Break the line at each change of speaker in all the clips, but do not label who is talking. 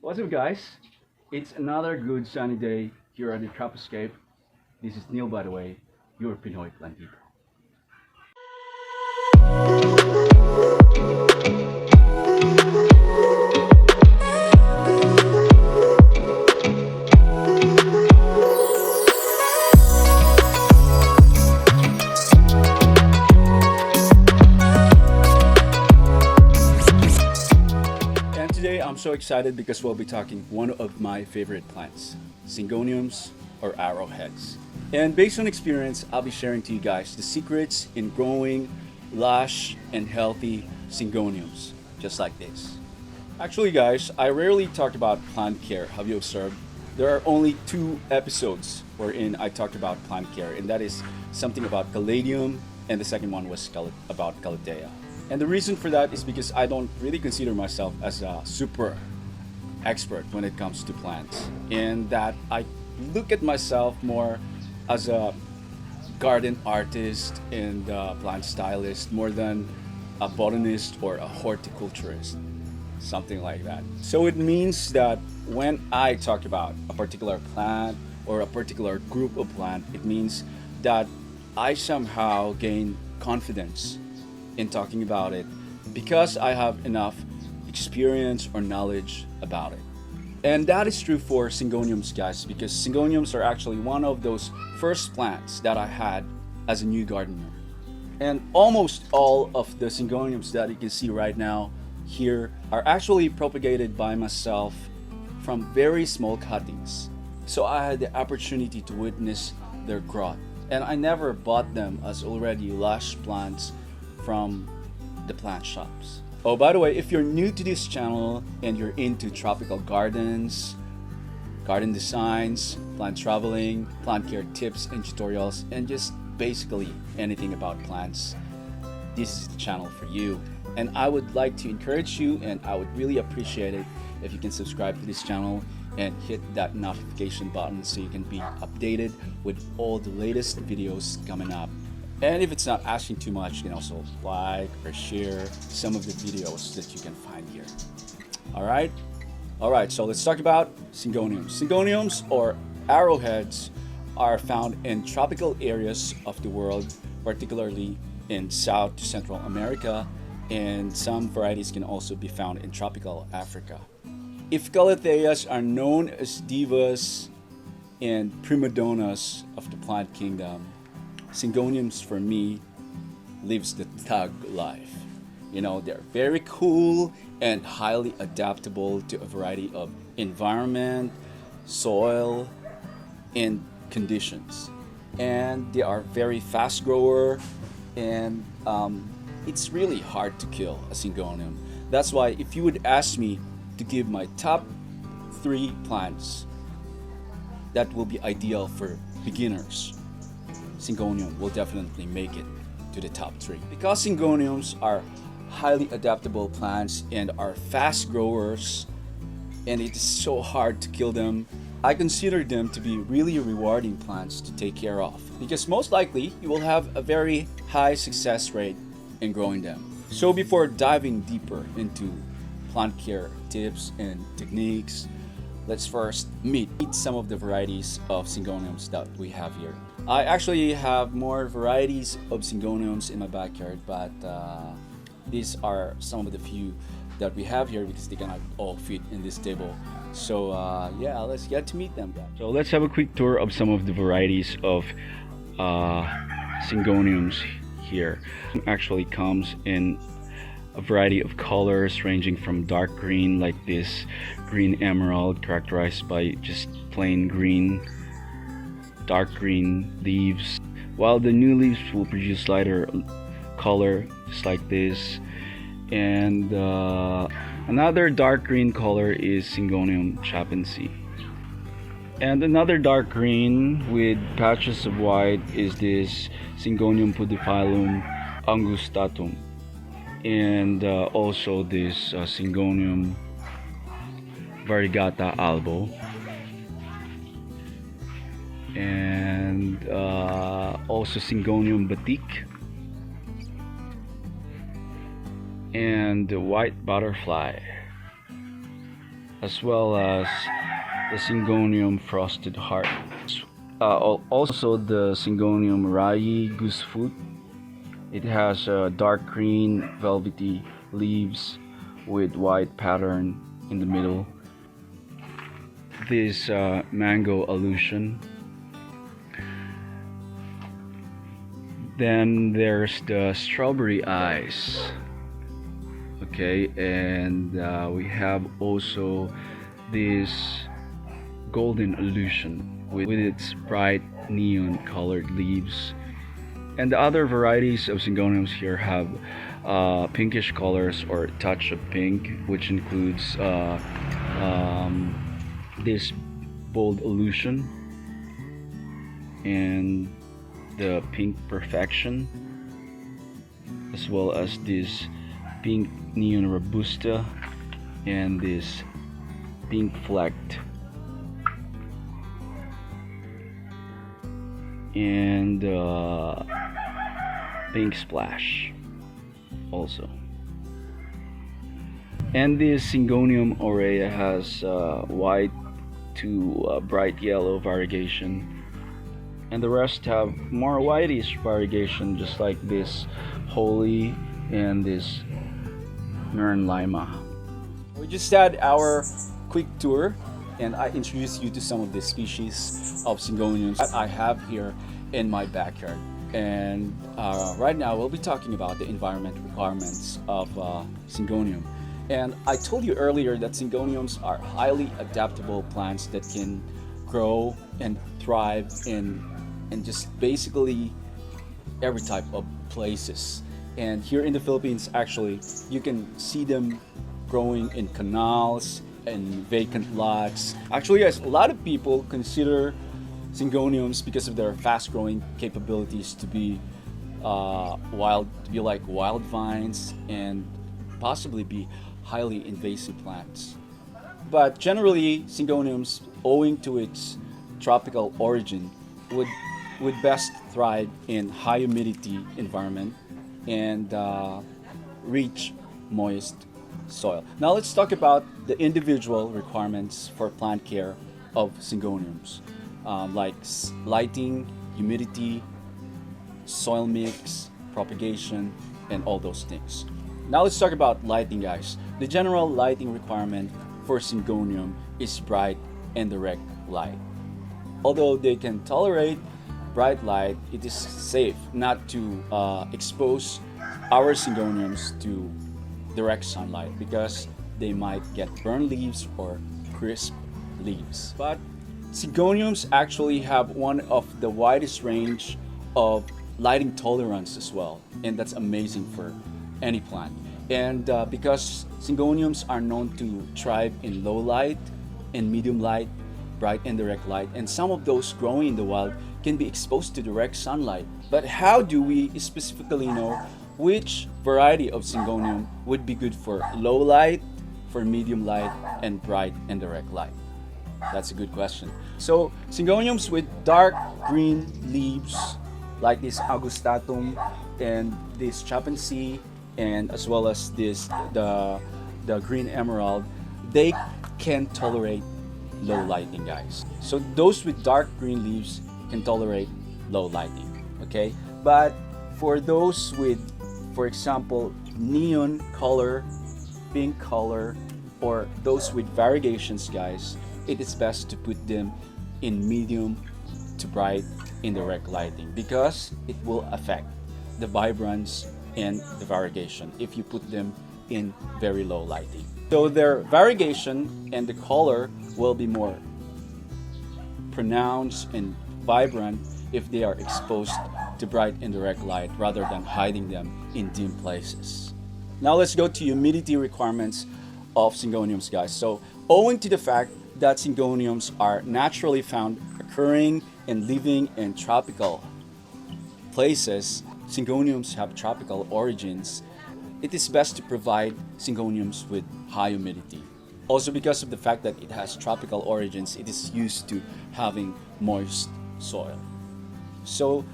What's up, guys? It's another good sunny day here at the Troposcape. This is Neil, by the way, your Pinoy Plantito. And today I'm so excited because we'll be talking one of my favorite plants, Syngoniums or arrowheads. And based on experience, I'll be sharing to you guys the secrets in growing lush and healthy Syngoniums, just like this. Actually, guys, I rarely talk about plant care. Have you observed? There are only two episodes wherein I talked about plant care, and that is something about caladium, and the second one was about calathea. And the reason for that is because I don't really consider myself as a super expert when it comes to plants, and that I look at myself more as a garden artist and a plant stylist more than a botanist or a horticulturist, something like that. So it means that when I talk about a particular plant or a particular group of plant, it means that I somehow gain confidence in talking about it because I have enough experience or knowledge about it. And that is true for Syngoniums, guys, because Syngoniums are actually one of those first plants that I had as a new gardener. And almost all of the Syngoniums that you can see right now here are actually propagated by myself from very small cuttings. So I had the opportunity to witness their growth. And I never bought them as already lush plants from the plant shops. Oh, by the way, if you're new to this channel and you're into tropical gardens, garden designs, plant traveling, plant care tips and tutorials, and just basically anything about plants, this is the channel for you. And I would like to encourage you, and I would really appreciate it if you can subscribe to this channel and hit that notification button so you can be updated with all the latest videos coming up. And if it's not asking too much, you can also like or share some of the videos that you can find here. Alright, so let's talk about Syngoniums. Syngoniums, or arrowheads, are found in tropical areas of the world, particularly in South to Central America, and some varieties can also be found in tropical Africa. If calatheas are known as divas and prima donnas of the plant kingdom, Syngoniums for me lives the thug life. You know, they're very cool and highly adaptable to a variety of environment, soil, and conditions. And they are very fast grower, and it's really hard to kill a Syngonium. That's why if you would ask me to give my top 3 plants that will be ideal for beginners, Syngonium will definitely make it to the top 3. Because Syngoniums are highly adaptable plants and are fast growers, and it is so hard to kill them, I consider them to be really rewarding plants to take care of, because most likely you will have a very high success rate in growing them. So before diving deeper into plant care tips and techniques, let's first meet some of the varieties of Syngoniums that we have here. I actually have more varieties of Syngoniums in my backyard, but these are some of the few that we have here because they cannot all fit in this table. So yeah, let's get to meet them, guys. So let's have a quick tour of some of the varieties of Syngoniums here. It actually comes in a variety of colors ranging from dark green like this green emerald characterized by just plain green, dark green leaves, while the new leaves will produce lighter color just like this. And another dark green color is Syngonium chapansy. And another dark green with patches of white is this Syngonium pudiphyllum angustatum. And also this Syngonium variegata albo, and also Syngonium batik, and the white butterfly. as well as the Syngonium frosted heart. Also the Syngonium Rai goosefoot. It has dark green velvety leaves with white pattern in the middle. This mango illusion. Then there's the strawberry eyes. Okay, and we have also this golden illusion with its bright neon colored leaves. And the other varieties of Syngoniums here have pinkish colors or touch of pink, which includes this bold illusion and the pink perfection, as well as this pink neon robusta and this pink flecked and pink splash also. And this Syngonium aurea has white to bright yellow variegation, and the rest have more whitish variegation, just like this holy and this Mern Lima. We just had our quick tour, and I introduced you to some of the species of Syngoniums that I have here in my backyard. And right now we'll be talking about the environment requirements of Syngonium. And I told you earlier that Syngoniums are highly adaptable plants that can grow and thrive in just basically every type of places. And here in the Philippines, actually, you can see them growing in canals and vacant lots. Actually, guys, a lot of people consider Syngoniums, because of their fast-growing capabilities, to be like wild vines and possibly be highly invasive plants. But generally, Syngoniums, owing to its tropical origin, would best thrive in high humidity environment and rich, moist soil. Now let's talk about the individual requirements for plant care of Syngoniums, like lighting, humidity, soil mix, propagation, and all those things. Now let's talk about lighting, guys. The general lighting requirement for Syngonium is bright and direct light. Although they can tolerate bright light, it is safe not to expose our Syngoniums to direct sunlight because they might get burned leaves or crisp leaves. But Syngoniums actually have one of the widest range of lighting tolerance as well, and that's amazing for any plant. And because Syngoniums are known to thrive in low light and medium light, bright and direct light, and some of those growing in the wild can be exposed to direct sunlight. But how do we specifically know which variety of Syngonium would be good for low light, for medium light, and bright and direct light? That's a good question. So Syngoniums with dark green leaves, like this Augustatum and this Chapansy, and as well as this the green emerald, they can tolerate low lighting, guys. So those with dark green leaves can tolerate low lighting, okay? But for those with, for example, neon color, pink color, or those with variegations, guys, it is best to put them in medium to bright indirect lighting because it will affect the vibrance and the variegation if you put them in very low lighting. So their variegation and the color will be more pronounced and vibrant if they are exposed to bright indirect light rather than hiding them in dim places. Now let's go to humidity requirements of Syngoniums, guys. So owing to the fact that Syngoniums are naturally found occurring and living in tropical places, Syngoniums have tropical origins, it is best to provide Syngoniums with high humidity. Also, because of the fact that it has tropical origins, it is used to having moist soil. So,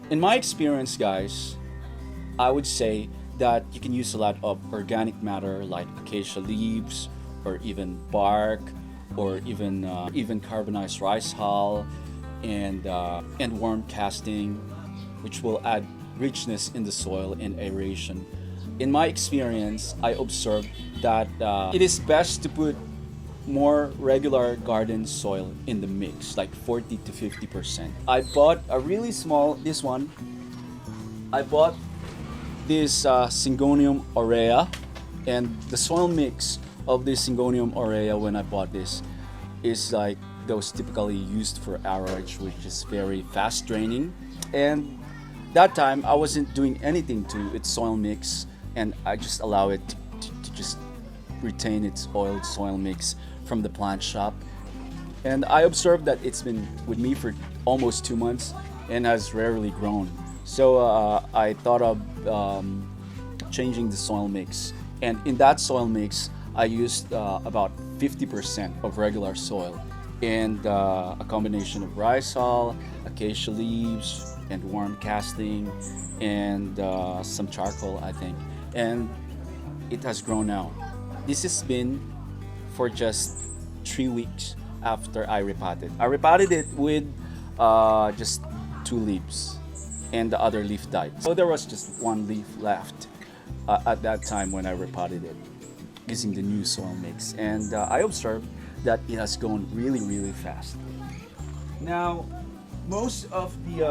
in my experience, guys, I would say that you can use a lot of organic matter like acacia leaves or even bark, or even carbonized rice hull, and worm casting, which will add richness in the soil and aeration. In my experience, I observed that it is best to put more regular garden soil in the mix, like 40 to 50%. I bought a really small, this one, I bought this Syngonium aurea, and the soil mix of this Syngonium aurea when I bought this is like those typically used for arrowage, which is very fast draining. And that time I wasn't doing anything to its soil mix, and I just allow it to just retain its oiled soil mix from the plant shop. And I observed that it's been with me for almost 2 months and has rarely grown. So I thought of changing the soil mix. And in that soil mix, I used about 50% of regular soil and a combination of rice hull, acacia leaves, and worm casting, and some charcoal, I think. And it has grown now. This has been for just 3 weeks after I repotted. I repotted it with just 2 leaves, and the other leaf died. So there was just 1 leaf left at that time when I repotted it using the new soil mix. And I observed that it has grown really, really fast. Now, most of the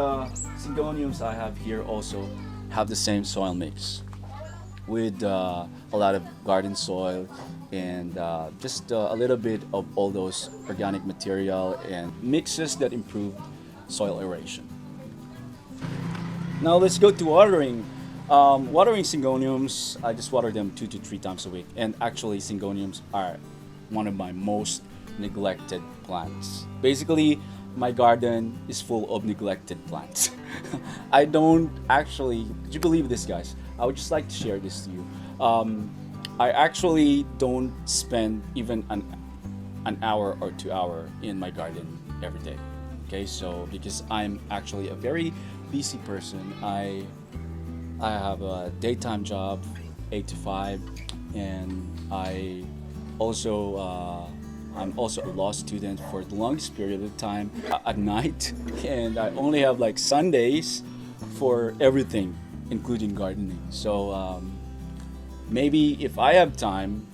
Syngoniums I have here also have the same soil mix with a lot of garden soil and just a little bit of all those organic material and mixes that improve soil aeration. Now let's go to watering. Watering Syngoniums, I just water them 2 to 3 times a week. And actually, Syngoniums are one of my most neglected plants. Basically, my garden is full of neglected plants. I don't actually, could you believe this, guys? I would just like to share this to you. I actually don't spend even an hour or 2 hours in my garden every day. Okay, so because I'm actually a very busy person, I have a daytime job, 8 to 5, and I'm also a law student for the longest period of time at night, and I only have like Sundays for everything, including gardening. So maybe if I have time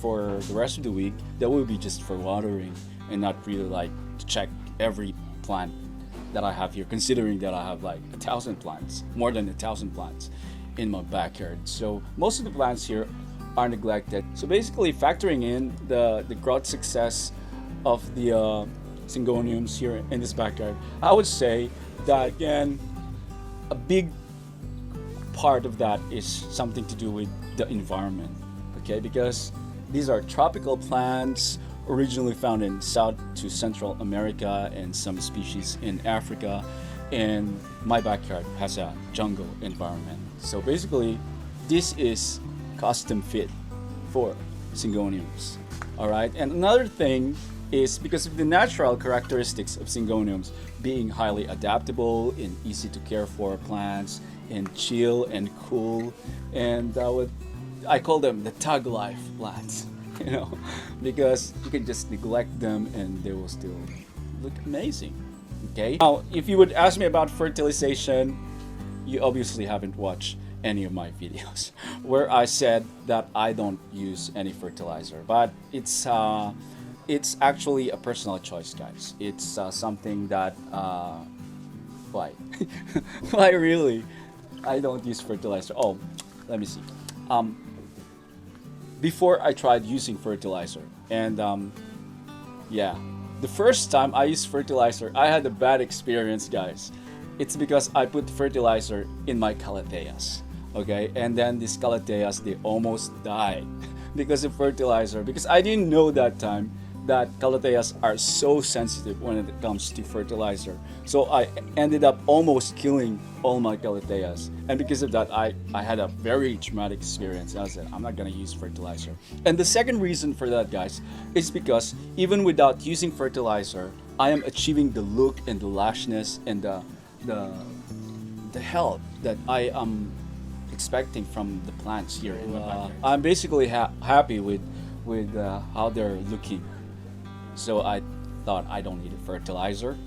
for the rest of the week, that will be just for watering and not really like to check every plant that I have here, considering that I have like 1,000 plants, more than 1,000 plants in my backyard. So most of the plants here are neglected. So basically, factoring in the growth success of the Syngoniums here in this backyard, I would say that again, a big part of that is something to do with the environment. Okay, because these are tropical plants originally found in South to Central America and some species in Africa, and my backyard has a jungle environment. So basically, this is custom fit for Syngoniums. All right, and another thing is because of the natural characteristics of Syngoniums being highly adaptable and easy to care for plants and chill and cool, and I call them the tug life plants. You know, because you can just neglect them and they will still look amazing. Okay. Now, if you would ask me about fertilization, you obviously haven't watched any of my videos where I said that I don't use any fertilizer, but it's actually a personal choice, guys. It's something that why why really I don't use fertilizer. Oh, let me see. Before I tried using fertilizer, and yeah, the first time I used fertilizer, I had a bad experience, guys. It's because I put fertilizer in my calatheas, okay, and then these calatheas, they almost died because of fertilizer, because I didn't know that time that calatheas are so sensitive when it comes to fertilizer. So I ended up almost killing all my calatheas, and because of that I had a very traumatic experience. I said I'm not gonna use fertilizer. And the second reason for that, guys, is because even without using fertilizer, I am achieving the look and the lushness and the health that I am expecting from the plants here in my backyard. I'm basically happy with with how they're looking. So I thought I don't need a fertilizer.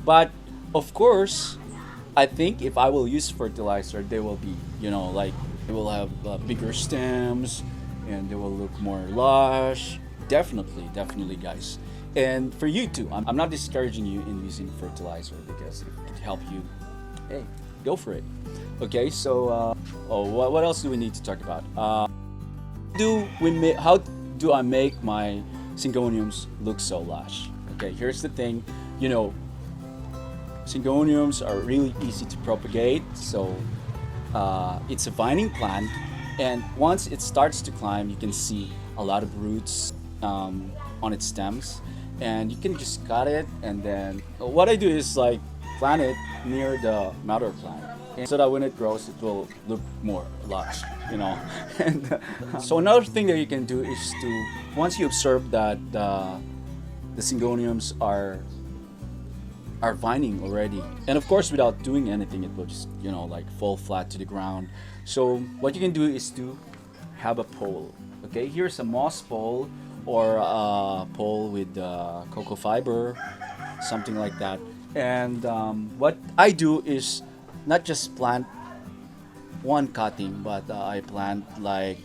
But of course, I think if I will use fertilizer, they will be, like they will have bigger stems and they will look more lush. Definitely, definitely, guys. And for you too, I'm not discouraging you in using fertilizer because if it can help you, hey, go for it. Okay, so what else do we need to talk about? How do I make my Syngoniums look so lush? Okay, here's the thing. Syngoniums are really easy to propagate. So it's a vining plant, and once it starts to climb, you can see a lot of roots on its stems, and you can just cut it. And then what I do is like plant it near the mother plant, and so that when it grows, it will look more lush. And so another thing that you can do is to, once you observe that the Syngoniums are vining already, and of course without doing anything, it will just like fall flat to the ground. So what you can do is to have a pole. Okay, here's a moss pole or a pole with cocoa fiber, something like that. And what I do is not just plant one cutting, but I plant like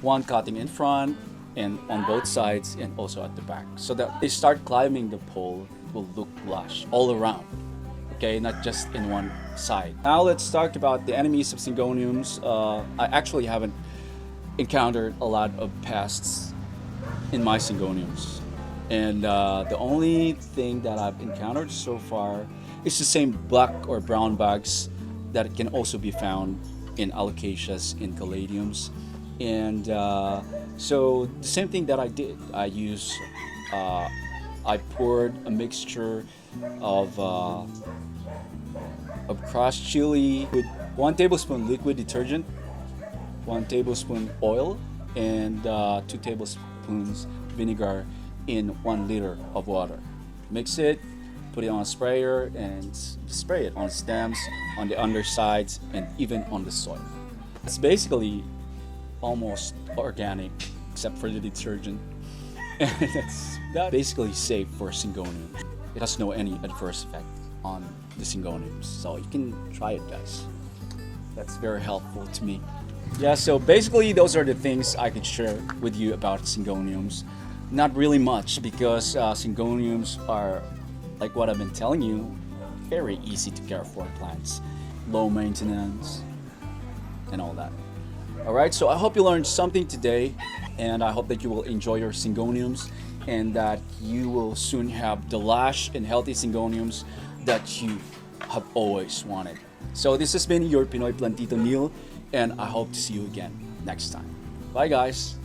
one cutting in front and on both sides and also at the back, so that they start climbing the pole, it will look lush all around. Okay, not just in one side. Now let's talk about the enemies of Syngoniums. I actually haven't encountered a lot of pests in my Syngoniums, and the only thing that I've encountered so far is the same black or brown bugs that can also be found in alocasias, in caladiums. And so the same thing that I did, I poured a mixture of crushed chili with 1 tablespoon liquid detergent, 1 tablespoon oil, and 2 tablespoons vinegar in 1 liter of water. Mix it, put it on a sprayer, and spray it on stems, on the undersides, and even on the soil. It's basically almost organic, except for the detergent. And that's basically safe for Syngoniums. It has no any adverse effect on the Syngoniums, so you can try it, guys. That's very helpful to me. Yeah, so basically those are the things I could share with you about Syngoniums. Not really much, because Syngoniums are, like what I've been telling you, very easy to care for plants, low maintenance, and all that. Alright, so I hope you learned something today, and I hope that you will enjoy your Syngoniums and that you will soon have the lush and healthy Syngoniums that you have always wanted. So this has been your Pinoy Plantito Neil, and I hope to see you again next time. Bye guys!